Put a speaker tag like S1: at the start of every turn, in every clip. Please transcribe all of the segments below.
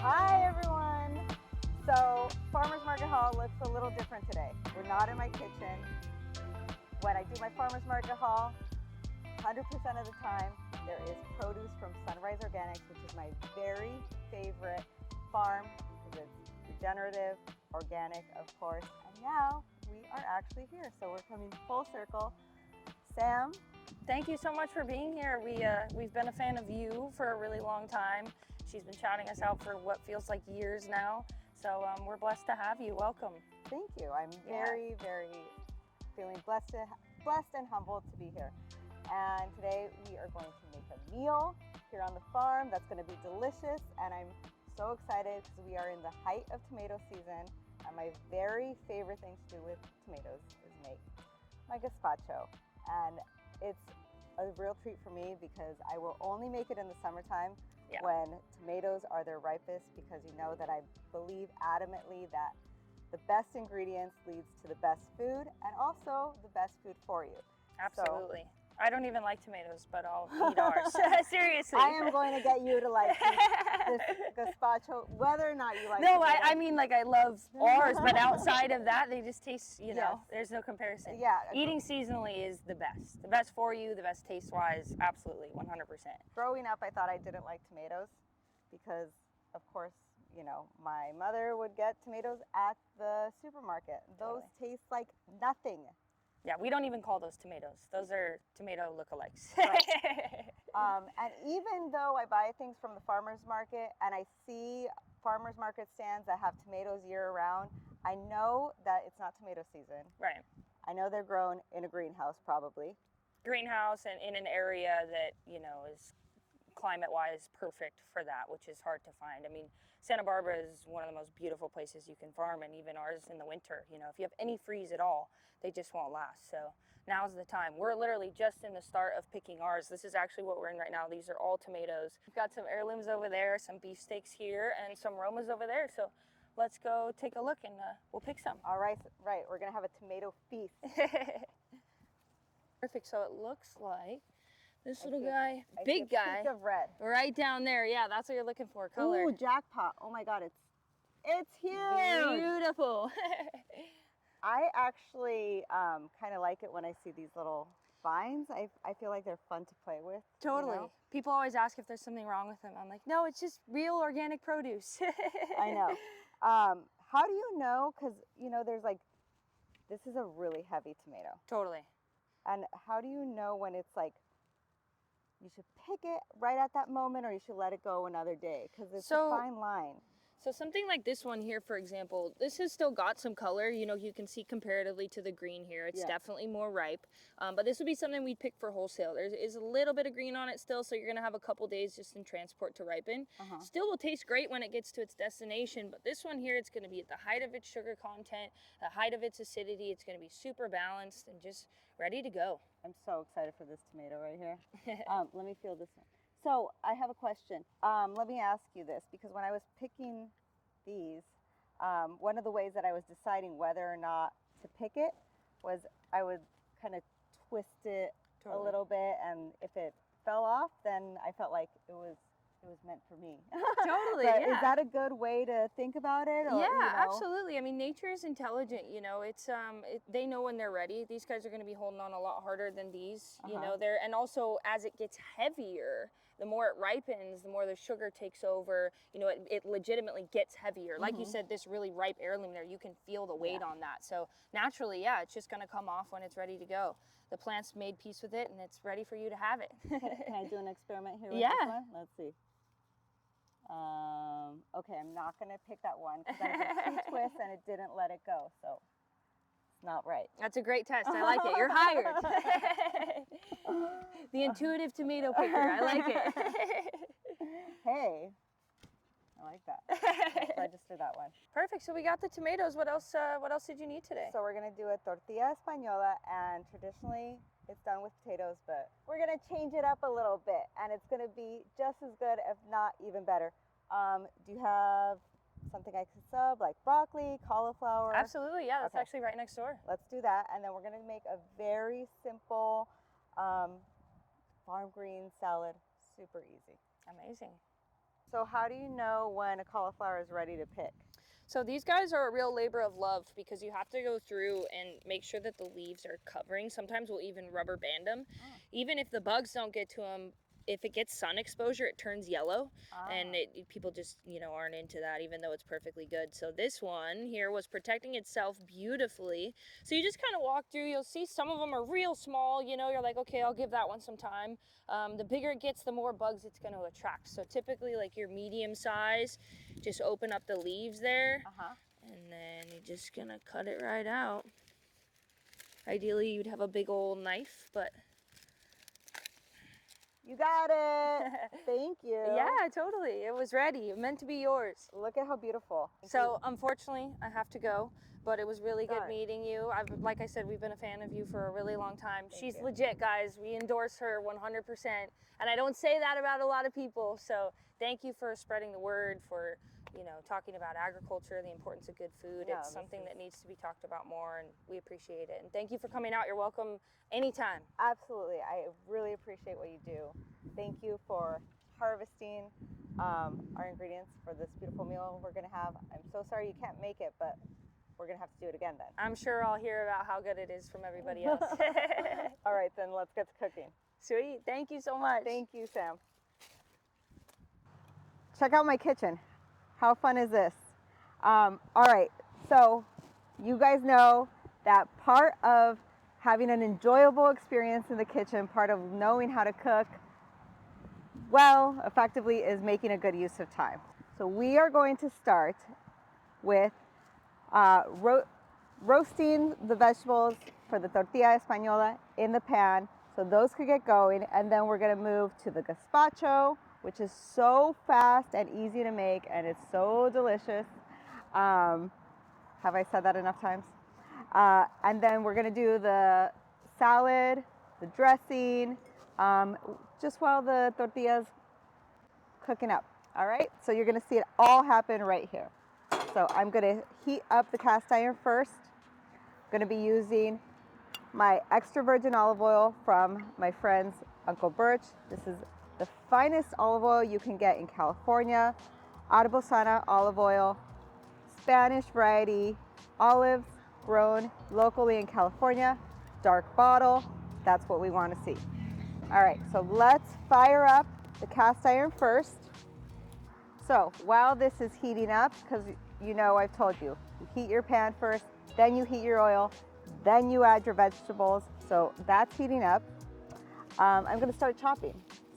S1: Hi everyone! So farmer's market haul looks a little different today. We're not in my kitchen. When I do my farmer's market haul, 100% of the time there is produce from Sunrise Organics, which is my very favorite farm because it's regenerative, organic of course, and now we are actually here. So we're coming full circle. Sam?
S2: Thank you so much for being here. We've been a fan of you for a really long time. She's been shouting us out for what feels like years now. So we're blessed to have you. Welcome.
S1: Thank you. I'm very feeling blessed and humbled to be here. And today we are going to make a meal here on the farm that's going to be delicious. And I'm so excited because we are in the height of tomato season. And my very favorite thing to do with tomatoes is make my gazpacho. And it's a real treat for me because I will only make it in the summertime when tomatoes are their ripest, because you know that I believe adamantly that the best ingredients leads to the best food and also the best food for you.
S2: Absolutely. I don't even like tomatoes, but I'll eat ours. Seriously.
S1: I am going to get you to like this gazpacho, whether or not you like
S2: No, I mean, like, I love ours, but outside of that, they just taste, you know, there's no comparison.
S1: Yeah.
S2: Eating seasonally is the best. The best for you, the best taste-wise, absolutely, 100%.
S1: Growing up, I thought I didn't like tomatoes because, of course, you know, my mother would get tomatoes at the supermarket. Those taste like nothing.
S2: Yeah, we don't even call those tomatoes. Those are tomato lookalikes.
S1: Right. And even though I buy things from the farmer's market and I see farmer's market stands that have tomatoes year round, I know that it's not tomato season.
S2: Right.
S1: I know they're grown in a greenhouse probably.
S2: Greenhouse and in an area that, you know, is climate-wise perfect for that, which is hard to find. I mean, Santa Barbara is one of the most beautiful places you can farm, and even ours in the winter. You know, if you have any freeze at all, they just won't last. So now's the time. We're literally just in the start of picking ours. This is actually what we're in right now. These are all tomatoes. We've got some heirlooms over there, some beefsteaks here, and some Romas over there. So let's go take a look and we'll pick some.
S1: All right, right. We're gonna have a tomato feast.
S2: Perfect. So it looks like this little guy, big guy,
S1: of red.
S2: right down there. Yeah, that's what you're looking for, color.
S1: Ooh, jackpot. Oh my God, it's huge.
S2: Beautiful.
S1: I actually kind of like it when I see these little vines. I feel like they're fun to play with.
S2: Totally.
S1: You know?
S2: People always ask if there's something wrong with them. I'm like, no, it's just real organic produce.
S1: I know. How do you know? Because, you know, there's like, this is a really heavy tomato.
S2: Totally.
S1: And how do you know when it's like, you should pick it right at that moment or you should let it go another day? Because it's a fine line.
S2: So something like this one here, for example, this has still got some color. You know, you can see comparatively to the green here. It's definitely more ripe. But this would be something we'd pick for wholesale. There is a little bit of green on it still, so you're going to have a couple days just in transport to ripen. Still will taste great when it gets to its destination, but this one here, it's going to be at the height of its sugar content, the height of its acidity. It's going to be super balanced and just ready to go.
S1: I'm so excited for this tomato right here. Let me feel this one. So I have a question. Let me ask you this, because when I was picking these, one of the ways that I was deciding whether or not to pick it was I would kind of twist it a little bit, and if it fell off, then I felt like it was meant for me.
S2: Totally.
S1: But is that a good way to think about it? Or,
S2: yeah,
S1: you know?
S2: Absolutely. I mean, nature is intelligent. You know, it's they know when they're ready. These guys are going to be holding on a lot harder than these. You know, and also as it gets heavier, the more it ripens, the more the sugar takes over. You know, it legitimately gets heavier. Like you said, this really ripe heirloom there, you can feel the weight on that. So naturally, yeah, it's just going to come off when it's ready to go. The plant's made peace with it, and it's ready for you to have it.
S1: Can I do an experiment here with this one? Let's see. Okay, I'm not going to pick that one because I did 2 twists and it didn't let it go, so it's not right.
S2: That's a great test. I like it. You're hired. The intuitive tomato picker. I like it.
S1: Hey, I like that. Let's register that one.
S2: Perfect. So we got the tomatoes. What else? What else did you need today?
S1: So we're going to do a tortilla española, and traditionally it's done with potatoes, but we're going to change it up a little bit, and it's going to be just as good, if not even better. Do you have something I could sub, like broccoli, cauliflower?
S2: Absolutely, yeah, that's actually right next door.
S1: Let's do that, and then we're going to make a very simple farm green salad, super easy.
S2: Amazing.
S1: So how do you know when a cauliflower is ready to pick?
S2: So these guys are a real labor of love because you have to go through and make sure that the leaves are covering. Sometimes we'll even rubber band them.
S1: Oh.
S2: Even if the bugs don't get to them, if it gets sun exposure, it turns yellow. And people just, aren't into that, even though it's perfectly good. So this one here was protecting itself beautifully. So you just kind of walk through, you'll see some of them are real small, you're like, okay, I'll give that one some time. The bigger it gets, the more bugs it's going to attract. So typically like your medium size, just open up the leaves there, and then you're just gonna cut it right out. Ideally you'd have a big old knife, but
S1: you got it. Thank you.
S2: Yeah, totally. It was ready. It meant to be yours.
S1: Look at how beautiful.
S2: So unfortunately I have to go, but it was really good meeting you. Like I said, we've been a fan of you for a really long time. She's legit, guys. We endorse her 100%, and I don't say that about a lot of people. So thank you for spreading the word, for talking about agriculture, the importance of good food. It's something that needs to be talked about more, and we appreciate it. And thank you for coming out. You're welcome anytime.
S1: Absolutely. I really appreciate what you do. Thank you for harvesting our ingredients for this beautiful meal we're going to have. I'm so sorry you can't make it, but we're going to have to do it again then.
S2: I'm sure I'll hear about how good it is from everybody else.
S1: All right, then let's get to cooking.
S2: Sweet. Thank you so much.
S1: Thank you, Sam. Check out my kitchen. How fun is this? All right, so you guys know that part of having an enjoyable experience in the kitchen, part of knowing how to cook well, effectively, is making a good use of time. So we are going to start with roasting the vegetables for the Tortilla Española in the pan, so those could get going, and then we're going to move to the Gazpacho, which is so fast and easy to make, and it's so delicious. Have I said that enough times? And then we're going to do the salad, the dressing, just while the tortilla's cooking up. All right, so you're going to see it all happen right here. So I'm going to heat up the cast iron first. I'm going to be using my extra virgin olive oil from my friend's Uncle Birch. This is the finest olive oil you can get in California. Arabosana olive oil, Spanish variety, olives grown locally in California, dark bottle. That's what we want to see. All right, so let's fire up the cast iron first. So while this is heating up, because I've told you, you heat your pan first, then you heat your oil, then you add your vegetables. So that's heating up. I'm going to start chopping.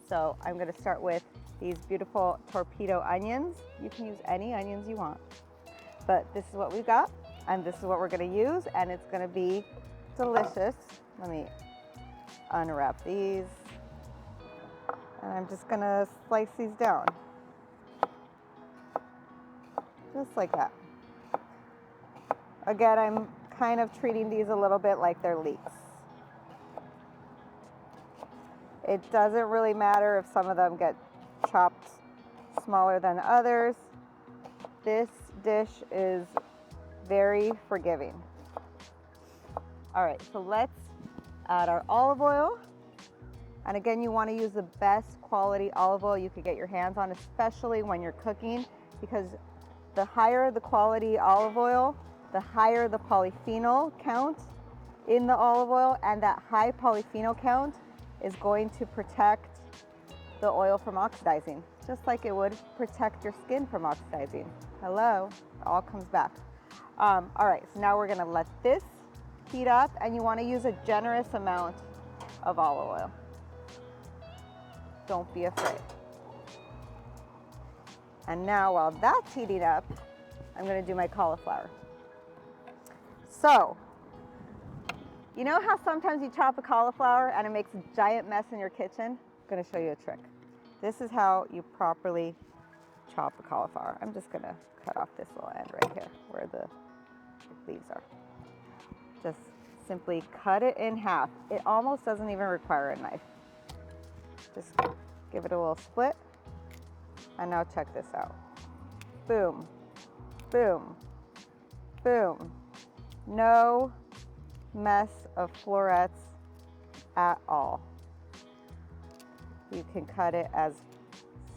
S1: So I'm going to start with these beautiful torpedo onions. You can use any onions you want, but this is what we've got, and this is what we're going to use, and it's going to be delicious. Let me unwrap these, and I'm just going to slice these down, just like that. Again, I'm kind of treating these a little bit like they're leeks. It doesn't really matter if some of them get chopped smaller than others. This dish is very forgiving. All right, so let's add our olive oil. And again, you want to use the best quality olive oil you could get your hands on, especially when you're cooking, because the higher the quality olive oil, the higher the polyphenol count in the olive oil, and that high polyphenol count is going to protect the oil from oxidizing, just like it would protect your skin from oxidizing. Hello, it all comes back. All right, so now we're gonna let this heat up, and you wanna use a generous amount of olive oil. Don't be afraid. And now while that's heating up, I'm gonna do my cauliflower. So, you know how sometimes you chop a cauliflower and it makes a giant mess in your kitchen? I'm gonna show you a trick. This is how you properly chop a cauliflower. I'm just gonna cut off this little end right here where the leaves are. Just simply cut it in half. It almost doesn't even require a knife. Just give it a little split. And now check this out. Boom, boom, boom. No mess of florets at all. You can cut it as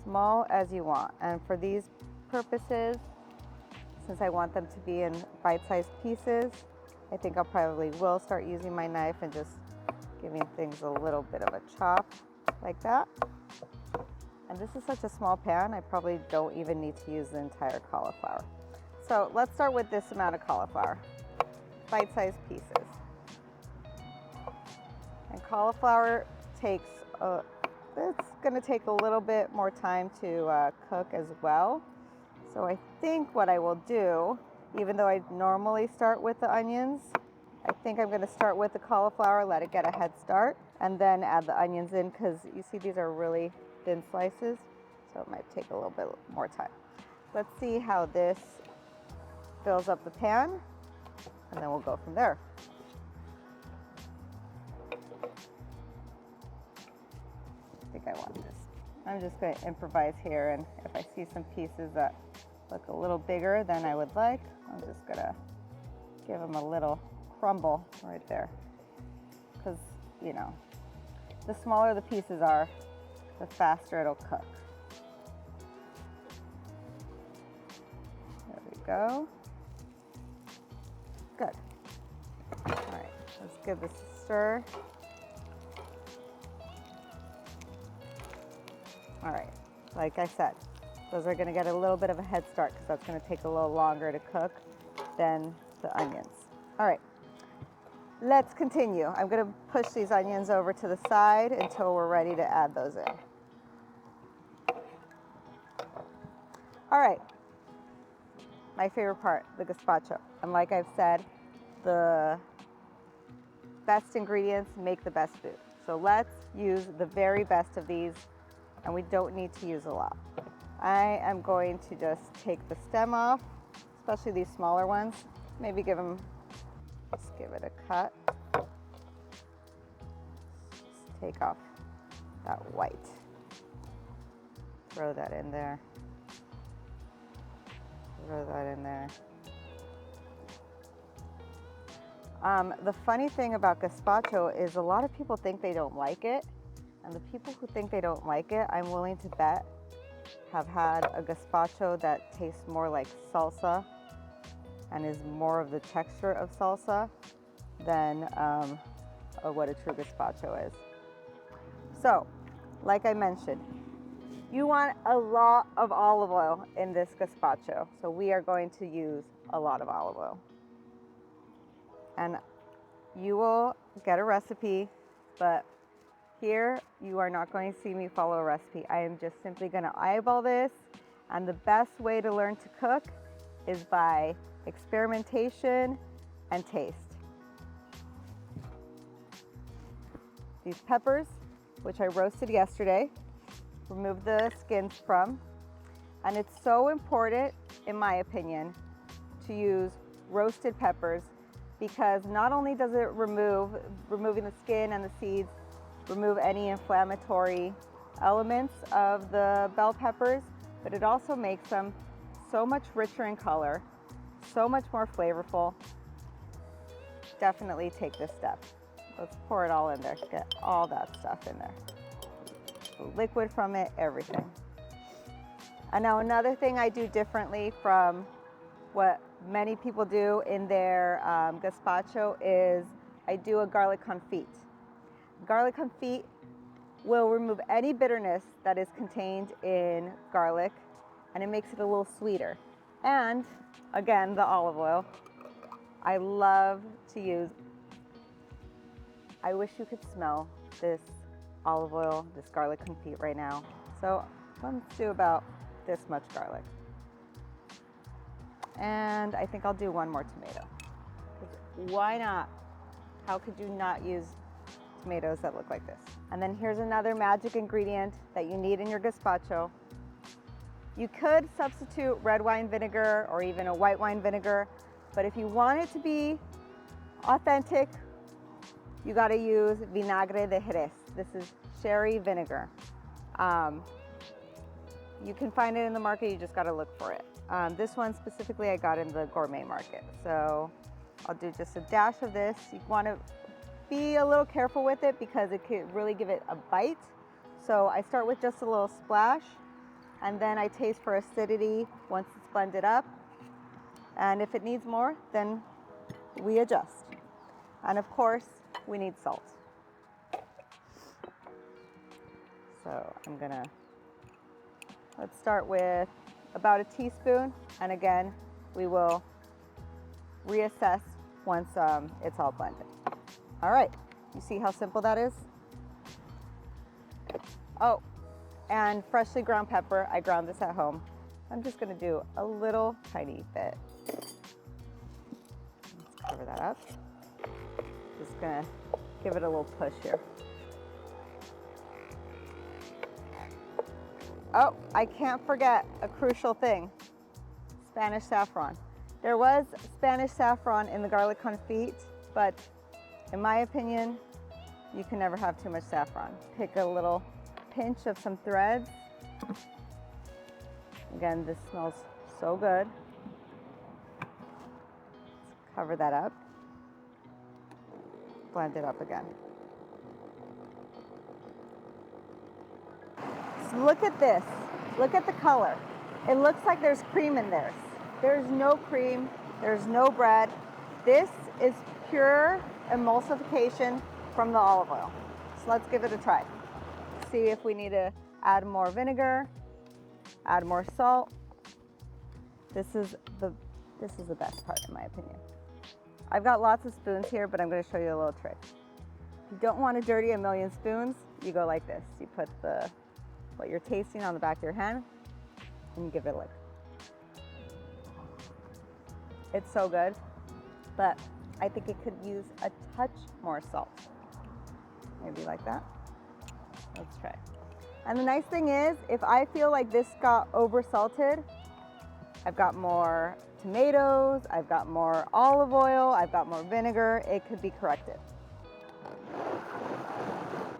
S1: small as you want. And for these purposes, since I want them to be in bite-sized pieces, I think I'll probably will start using my knife and just giving things a little bit of a chop like that. And this is such a small pan, I probably don't even need to use the entire cauliflower. So let's start with this amount of cauliflower, bite-sized pieces. And cauliflower takes, it's gonna take a little bit more time to cook as well. So I think what I will do, even though I normally start with the onions, I think I'm gonna start with the cauliflower, let it get a head start, and then add the onions in, because you see these are really thin slices, so it might take a little bit more time. Let's see how this fills up the pan, and then we'll go from there. I think I want this. I'm just going to improvise here, and if I see some pieces that look a little bigger than I would like, I'm just going to give them a little crumble right there. Because, you know, the smaller the pieces are, the faster it'll cook. There we go. Good. All right, let's give this a stir. All right, like I said, those are gonna get a little bit of a head start because that's gonna take a little longer to cook than the onions. All right, let's continue. I'm gonna push these onions over to the side until we're ready to add those in. All right, my favorite part, the gazpacho. And like I've said, the best ingredients make the best food. So let's use the very best of these, and we don't need to use a lot. I am going to just take the stem off, especially these smaller ones. Maybe give them, just give it a cut. Just take off that white. Throw that in there. Throw that in there. The funny thing about gazpacho is a lot of people think they don't like it. And the people who think they don't like it, I'm willing to bet, have had a gazpacho that tastes more like salsa and is more of the texture of salsa than what a true gazpacho is. So, like I mentioned, you want a lot of olive oil in this gazpacho. So we are going to use a lot of olive oil. And you will get a recipe, but here, you are not going to see me follow a recipe. I am just simply going to eyeball this, and the best way to learn to cook is by experimentation and taste. These peppers, which I roasted yesterday, remove the skins from, and it's so important, in my opinion, to use roasted peppers, because not only does it removing the skin and the seeds, remove any inflammatory elements of the bell peppers, but it also makes them so much richer in color, so much more flavorful. Definitely take this step. Let's pour it all in there, get all that stuff in there. The liquid from it, everything. And now another thing I do differently from what many people do in their gazpacho is I do a garlic confit. Garlic confit will remove any bitterness that is contained in garlic, and it makes it a little sweeter. And again, the olive oil. I love to use, I wish you could smell this olive oil, this garlic confit right now. So let's do about this much garlic. And I think I'll do one more tomato. Why not? How could you not use tomatoes that look like this? And then here's another magic ingredient that you need in your gazpacho. You could substitute red wine vinegar or even a white wine vinegar, but if you want it to be authentic, you gotta use vinagre de Jerez. This is sherry vinegar. You can find it in the market, you just gotta look for it. This one specifically I got in the gourmet market. So I'll do just a dash of this. You wanna be a little careful with it because it could really give it a bite. So I start with just a little splash, and then I taste for acidity once it's blended up. And if it needs more, then we adjust. And of course, we need salt. So let's start with about a teaspoon. And again, we will reassess once it's all blended. All right, you see how simple that is? Oh, and freshly ground pepper. I ground this at home. I'm just gonna do a little tiny bit. Let's cover that up. Just gonna give it a little push here. Oh, I can't forget a crucial thing, Spanish saffron. There was Spanish saffron in the garlic confit, but in my opinion, you can never have too much saffron. Pick a little pinch of some threads. Again, this smells so good. Let's cover that up. Blend it up again. So look at this. Look at the color. It looks like there's cream in there. There's no cream. There's no bread. This is pure emulsification from the olive oil. So let's give it a try. See if we need to add more vinegar, add more salt. This is the best part in my opinion. I've got lots of spoons here, but I'm going to show you a little trick. If you don't want to dirty a million spoons, you go like this. You put what you're tasting on the back of your hand and you give it a lick. It's so good, but I think it could use a touch more salt. Maybe like that. Let's try. And the nice thing is, if I feel like this got over salted, I've got more tomatoes, I've got more olive oil, I've got more vinegar, it could be corrected.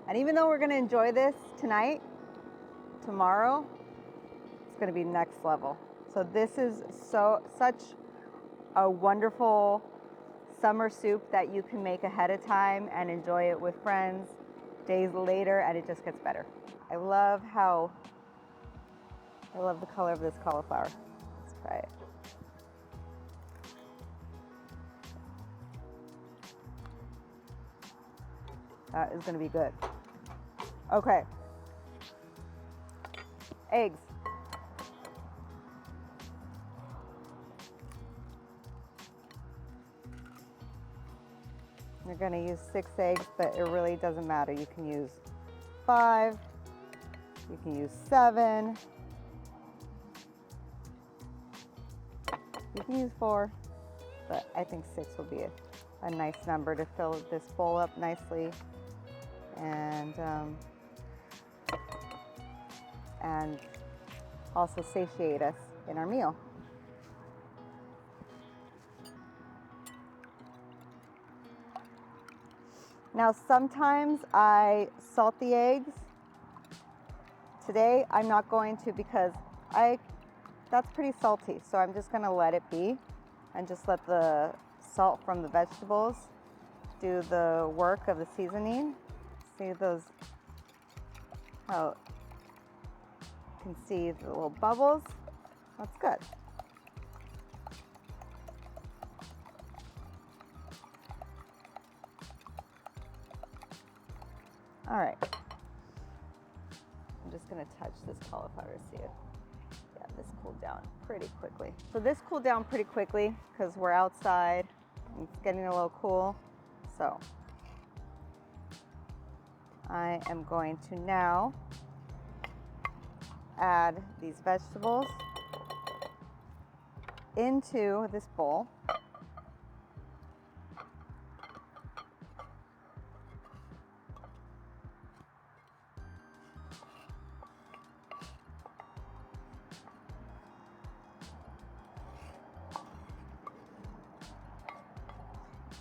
S1: And even though we're gonna enjoy this tonight, tomorrow, it's gonna be next level. So this is such a wonderful summer soup that you can make ahead of time and enjoy it with friends days later, and it just gets better. I love the color of this cauliflower. Let's try it. That is gonna be good. Okay. Eggs. You're gonna use 6 eggs, but it really doesn't matter. You can use 5, you can use 7, you can use 4, but I think 6 will be a nice number to fill this bowl up nicely and also satiate us in our meal. Now sometimes I salt the eggs. Today I'm not going to because that's pretty salty, so I'm just gonna let it be and just let the salt from the vegetables do the work of the seasoning. See those, how you can see the little bubbles? That's good. All right, I'm just gonna touch this cauliflower to see it. Yeah, this cooled down pretty quickly. So this cooled down pretty quickly because we're outside and it's getting a little cool. So I am going to now add these vegetables into this bowl.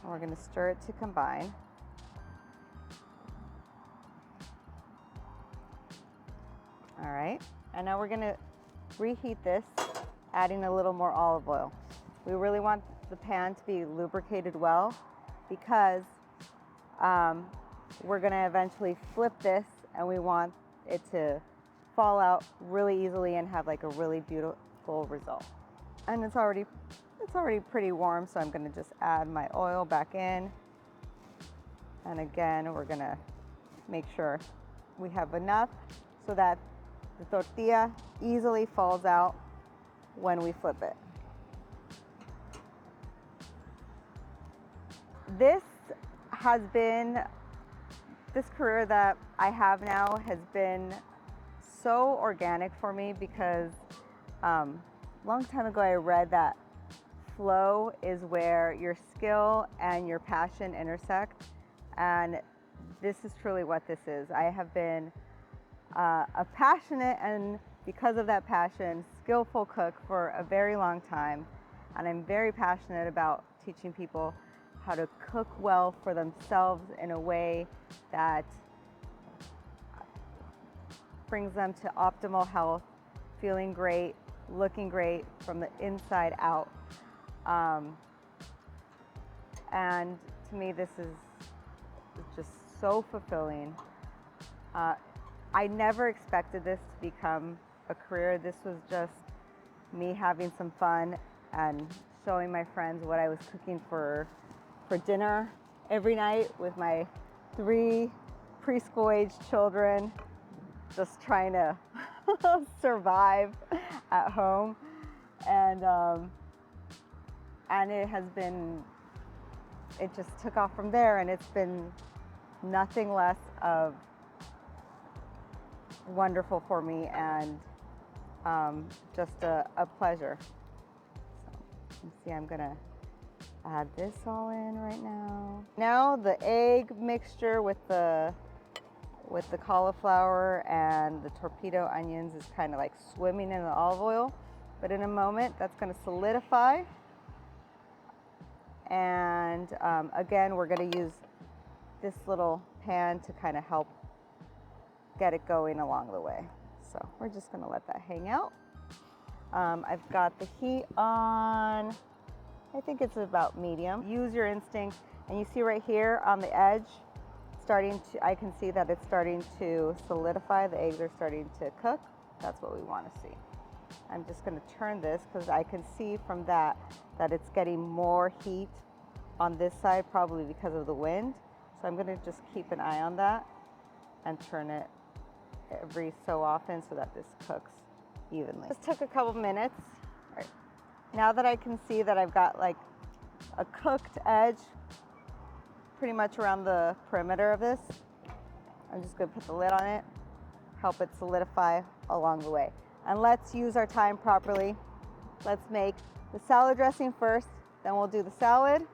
S1: And we're going to stir it to combine. All right, and now we're going to reheat this, adding a little more olive oil. We really want the pan to be lubricated well because we're going to eventually flip this and we want it to fall out really easily and have like a really beautiful result. And it's already pretty warm, so I'm gonna just add my oil back in. And again, we're gonna make sure we have enough so that the tortilla easily falls out when we flip it. This career that I have now has been so organic for me because long time ago I read that flow is where your skill and your passion intersect, and this is truly what this is. I have been a passionate and, because of that passion, skillful cook for a very long time, and I'm very passionate about teaching people how to cook well for themselves in a way that brings them to optimal health, feeling great, looking great from the inside out. And to me, this is just so fulfilling. I never expected this to become a career. This was just me having some fun and showing my friends what I was cooking for dinner every night with my 3 preschool-age children, just trying to survive at home. And it just took off from there, and it's been nothing less of wonderful for me, and just a pleasure. So you see, I'm gonna add this all in right now. Now the egg mixture with the cauliflower and the torpedo onions is kind of like swimming in the olive oil, but in a moment that's going to solidify. And again, we're going to use this little pan to kind of help get it going along the way. So we're just going to let that hang out. I've got the heat on, I think it's about medium. Use your instinct, and you see right here on the edge, I can see that it's starting to solidify. The eggs are starting to cook. That's what we want to see. I'm just going to turn this because I can see from that it's getting more heat on this side, probably because of the wind. So I'm going to just keep an eye on that and turn it every so often so that this cooks evenly. This took a couple minutes. All right. Now that I can see that I've got like a cooked edge pretty much around the perimeter of this, I'm just going to put the lid on it, help it solidify along the way. And let's use our time properly. Let's make the salad dressing first, then we'll do the salad.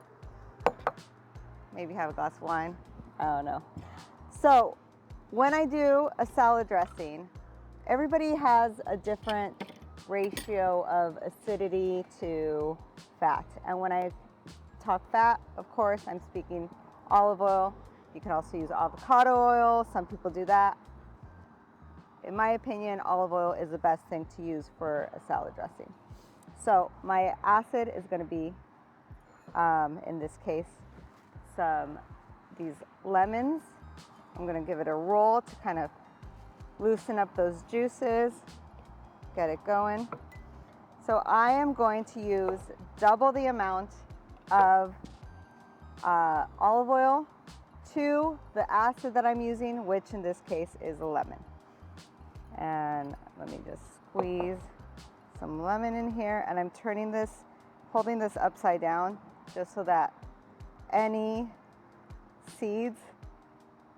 S1: Maybe have a glass of wine, I don't know. So when I do a salad dressing, everybody has a different ratio of acidity to fat. And when I talk fat, of course, I'm speaking olive oil. You can also use avocado oil. Some people do that. In my opinion, olive oil is the best thing to use for a salad dressing. So my acid is going to be, in this case, these lemons. I'm going to give it a roll to kind of loosen up those juices, get it going. So I am going to use double the amount of olive oil to the acid that I'm using, which in this case is a lemon. And let me just squeeze some lemon in here, and I'm turning this, holding this upside down just so that any seeds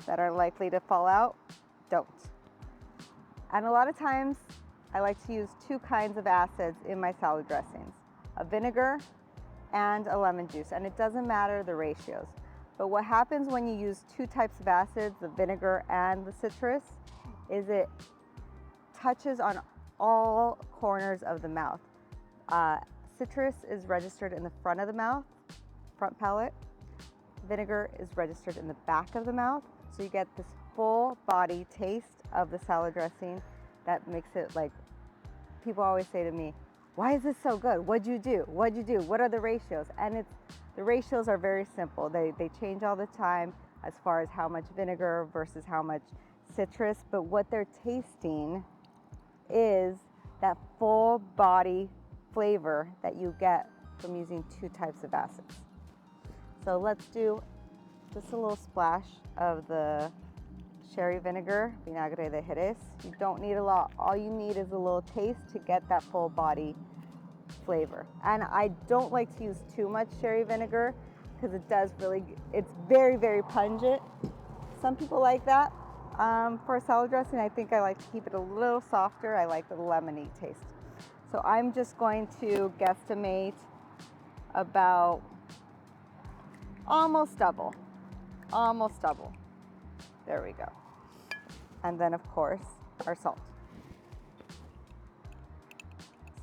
S1: that are likely to fall out don't. And a lot of times I like to use 2 kinds of acids in my salad dressings, a vinegar and a lemon juice, and it doesn't matter the ratios. But what happens when you use 2 types of acids, the vinegar and the citrus, is it touches on all corners of the mouth. Citrus is registered in the front of the mouth, front palate. Vinegar is registered in the back of the mouth. So you get this full body taste of the salad dressing that makes it like, people always say to me, why is this so good? What'd you do? What'd you do? What are the ratios? And the ratios are very simple. They change all the time as far as how much vinegar versus how much citrus, but what they're tasting is that full body flavor that you get from using 2 types of acids. So let's do just a little splash of the sherry vinegar, vinagre de Jerez. You don't need a lot. All you need is a little taste to get that full body flavor. And I don't like to use too much sherry vinegar because it's very, very pungent. Some people like that. For salad dressing, I think I like to keep it a little softer. I like the lemony taste. So I'm just going to guesstimate about almost double. There we go. And then, of course, our salt.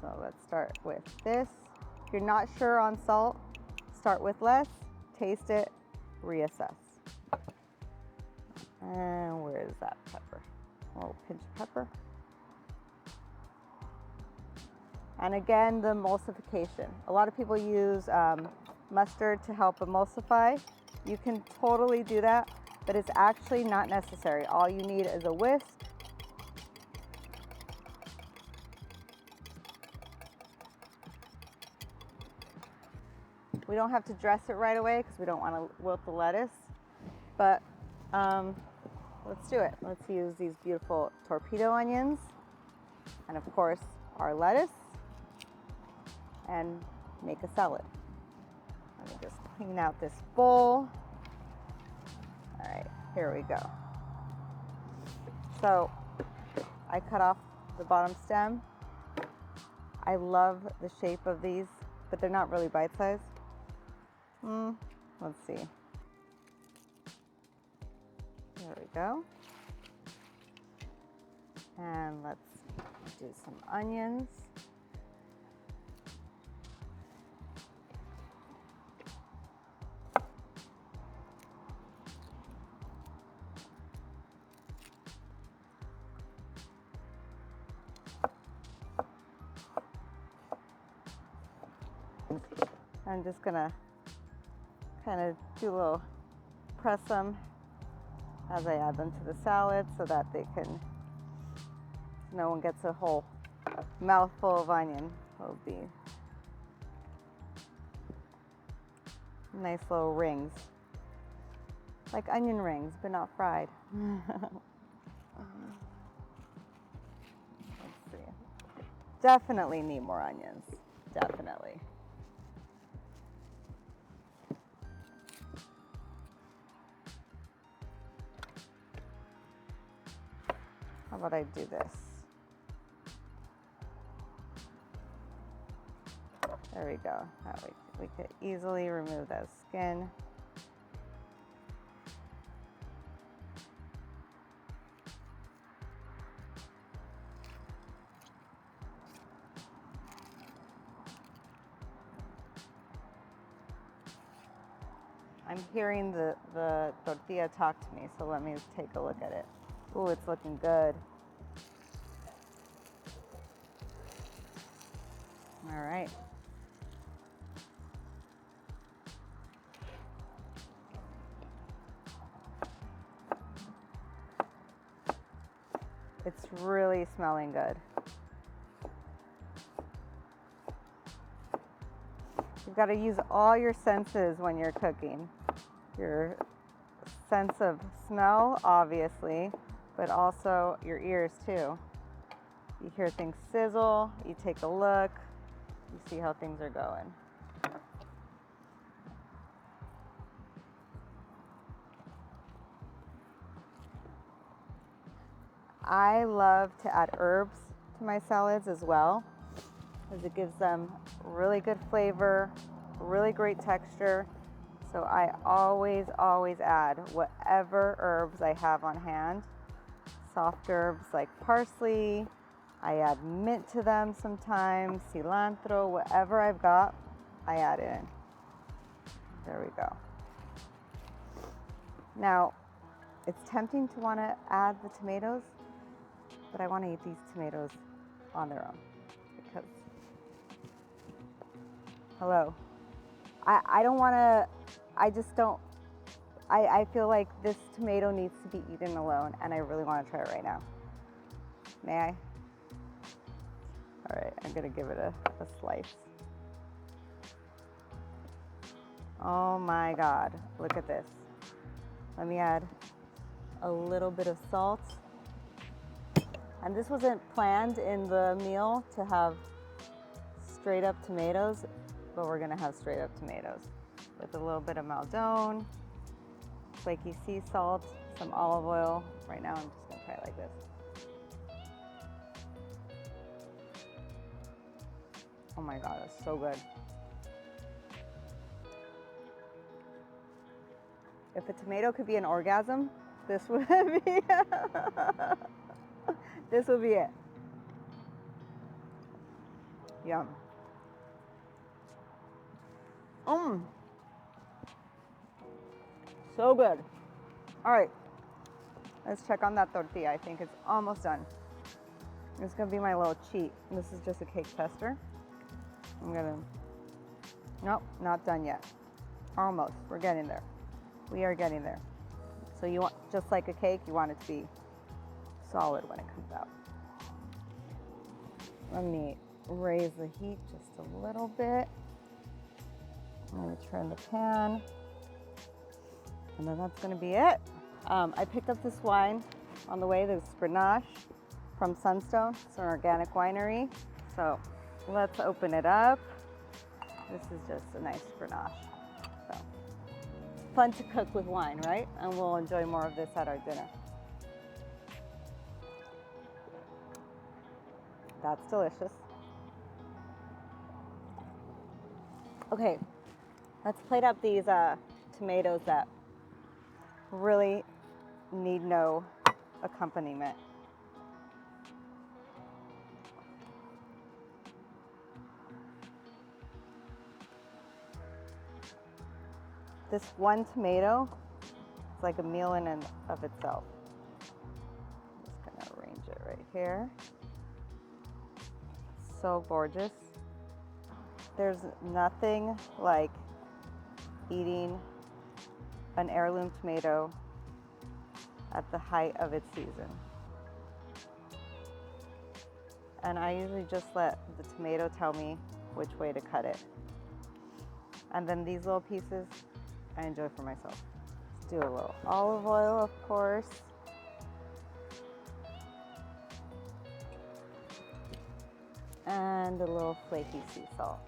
S1: So let's start with this. If you're not sure on salt, start with less, taste it, reassess. And where is that pepper? A little pinch of pepper. And again, the emulsification. A lot of people use mustard to help emulsify. You can totally do that, but it's actually not necessary. All you need is a whisk. We don't have to dress it right away because we don't want to wilt the lettuce, but let's do it. Let's use these beautiful torpedo onions and of course our lettuce and make a salad. Let me just clean out this bowl. All right, here we go. So I cut off the bottom stem. I love the shape of these, but they're not really bite-sized. Let's see. There we go. And let's do some onions. I'm just gonna kind of do a little press them as I add them to the salad so that no one gets a whole mouthful of onion. It'll be nice little rings, like onion rings, but not fried. Let's see. Definitely need more onions, definitely. How about I do this? There we go. That way we could easily remove that skin. I'm hearing the tortilla talk to me, so let me take a look at it. Ooh, it's looking good. All right. It's really smelling good. You've got to use all your senses when you're cooking. Your sense of smell, obviously, but also your ears too. You hear things sizzle, you take a look, you see how things are going. I love to add herbs to my salads as well, because it gives them really good flavor, really great texture. So I always add whatever herbs I have on hand. Soft herbs like parsley, I add mint to them sometimes, cilantro, whatever I've got, I add in. There we go. Now, it's tempting to want to add the tomatoes, but I want to eat these tomatoes on their own because, hello, I don't want to, I feel like this tomato needs to be eaten alone, and I really want to try it right now. May I? All right, I'm gonna give it a slice. Oh my God, look at this. Let me add a little bit of salt. And this wasn't planned in the meal to have straight up tomatoes, but we're gonna have straight up tomatoes with a little bit of Maldon, flaky sea salt, some olive oil. Right now I'm just gonna try it like this. Oh my God, that's so good. If a tomato could be an orgasm, this would be this would be it. Yum. So good. All right, let's check on that tortilla. I think it's almost done. It's gonna be my little cheat. This is just a cake tester. Nope, not done yet. Almost, we're getting there. We are getting there. So you want, just like a cake, you want it to be solid when it comes out. Let me raise the heat just a little bit. I'm gonna turn the pan. And then that's gonna be it. I picked up this wine on the way, this Grenache from Sunstone. It's an organic winery. So let's open it up. This is just a nice Grenache. So fun to cook with wine, right? And we'll enjoy more of this at our dinner. That's delicious. Okay, let's plate up these tomatoes that really need no accompaniment. This one tomato is like a meal in and of itself. I'm just gonna arrange it right here. So gorgeous. There's nothing like eating an heirloom tomato at the height of its season. And I usually just let the tomato tell me which way to cut it. And then these little pieces, I enjoy for myself. Let's do a little olive oil, of course. And a little flaky sea salt.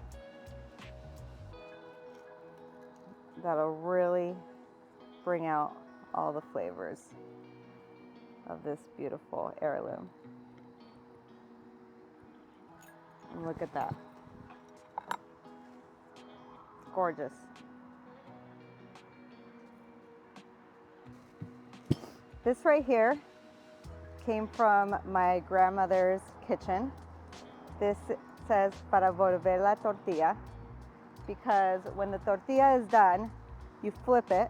S1: That'll really bring out all the flavors of this beautiful heirloom. And look at that. Gorgeous. This right here came from my grandmother's kitchen. This says para volver la tortilla, because when the tortilla is done, you flip it,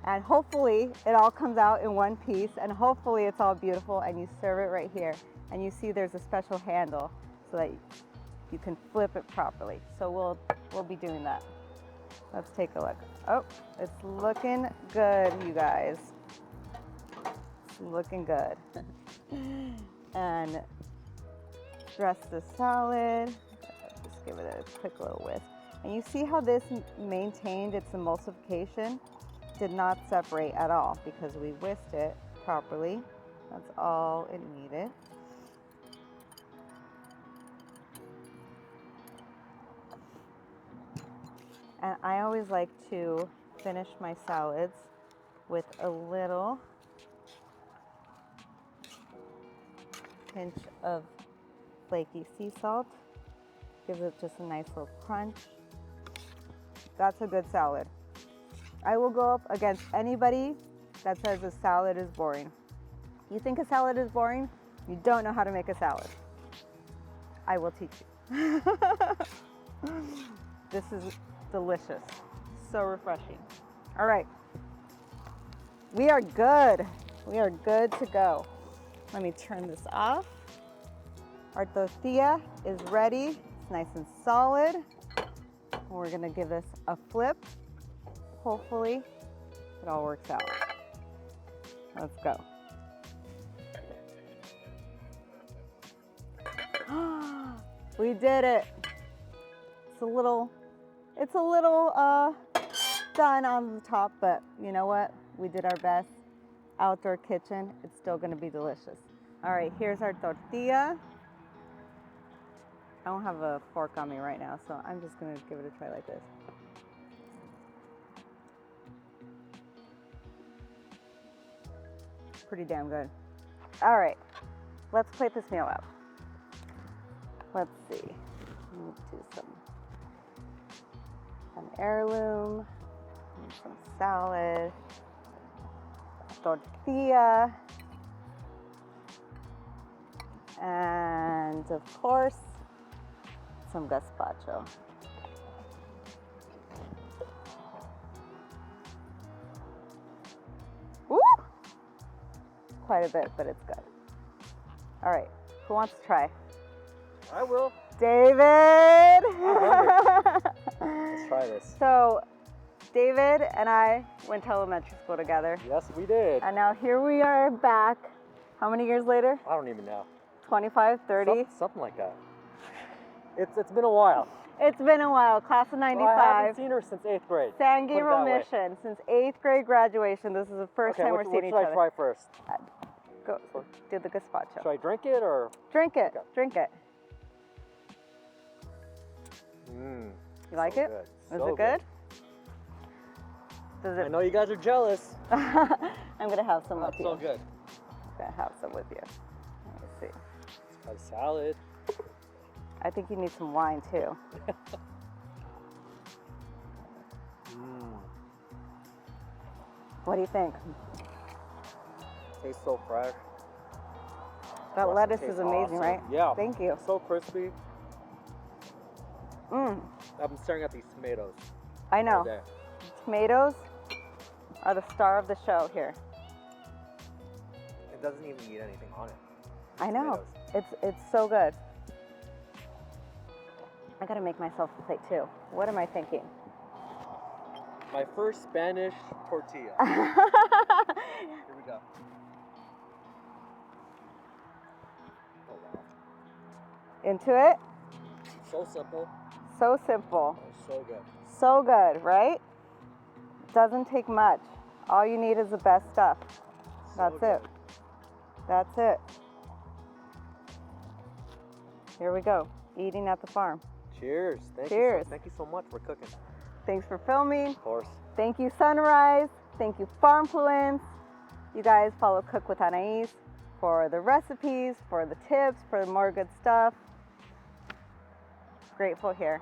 S1: and hopefully it all comes out in one piece, and hopefully it's all beautiful, and you serve it right here. And you see there's a special handle so that you can flip it properly. So we'll be doing that. Let's take a look. Oh, it's looking good, you guys. It's looking good. And dress the salad. Just give it a quick little whisk. And you see how this maintained its emulsification? Did not separate at all because we whisked it properly. That's all it needed. And I always like to finish my salads with a little pinch of flaky sea salt. Gives it just a nice little crunch. That's a good salad. I will go up against anybody that says a salad is boring. You think a salad is boring? You don't know how to make a salad. I will teach you. This is delicious. So refreshing. All right. We are good. We are good to go. Let me turn this off. Our tortilla is ready. It's nice and solid. We're gonna give this a flip. Hopefully it all works out. Let's go. We did it. It's a little done on the top, but you know what? We did our best. Outdoor kitchen, it's still gonna be delicious. All right, here's our tortilla. I don't have a fork on me right now, so I'm just gonna give it a try like this. Pretty damn good. All right, let's plate this meal up. Let's see. Let me do an heirloom, some salad, tortilla, and of course, some gazpacho. Woo! Quite a bit, but it's good. All right, who wants to try?
S3: I will.
S1: David!
S3: Let's try this.
S1: So, David and I went to elementary school together.
S3: Yes, we did.
S1: And now here we are back. How many years later?
S3: I don't even know.
S1: 25, 30?
S3: Something like that. It's been a while.
S1: It's been a while. Class of 95.
S3: Well, I haven't seen her since 8th grade.
S1: San
S3: Put it
S1: Gabriel
S3: that way.
S1: Mission. Since 8th grade graduation, this is the first time we're seeing each
S3: What should
S1: other.
S3: I try first?
S1: Go, do the gazpacho.
S3: Should I drink it or?
S1: Drink it.
S3: Okay.
S1: Drink it.
S3: Mmm.
S1: You like it?
S3: Good.
S1: Is
S3: So
S1: it good? Does
S3: I
S1: it?
S3: know you guys are jealous.
S1: I'm gonna have some with
S3: That's
S1: you.
S3: so good.
S1: I'm gonna have some with you. Let me see.
S3: Let's try salad.
S1: I think you need some wine too.
S3: Mmm.
S1: What do you think?
S3: Tastes so fresh.
S1: That
S3: Plus, it
S1: lettuce
S3: tastes
S1: is amazing,
S3: awesome.
S1: right?
S3: Yeah.
S1: Thank you.
S3: So crispy.
S1: Mmm.
S3: I've been staring at these tomatoes.
S1: I
S3: all
S1: know.
S3: day.
S1: Tomatoes are the star of the show here.
S3: It doesn't even need anything on it.
S1: I know.
S3: Tomatoes.
S1: It's so good. I gotta make myself a plate too. What am I thinking?
S3: My first Spanish tortilla. Here we go. Oh wow.
S1: Into it?
S3: So simple.
S1: So simple.
S3: And so good.
S1: So good, right? Doesn't take much. All you need is the best stuff. That's
S3: So
S1: it. That's it. Here we go. Eating at the farm.
S3: Cheers.
S1: Cheers.
S3: Thank you so much for cooking.
S1: Thanks for filming.
S3: Of course.
S1: Thank you, Sunrise. Thank you, Farmfluence. You guys follow Cook with Anais for the recipes, for the tips, for more good stuff. Grateful here.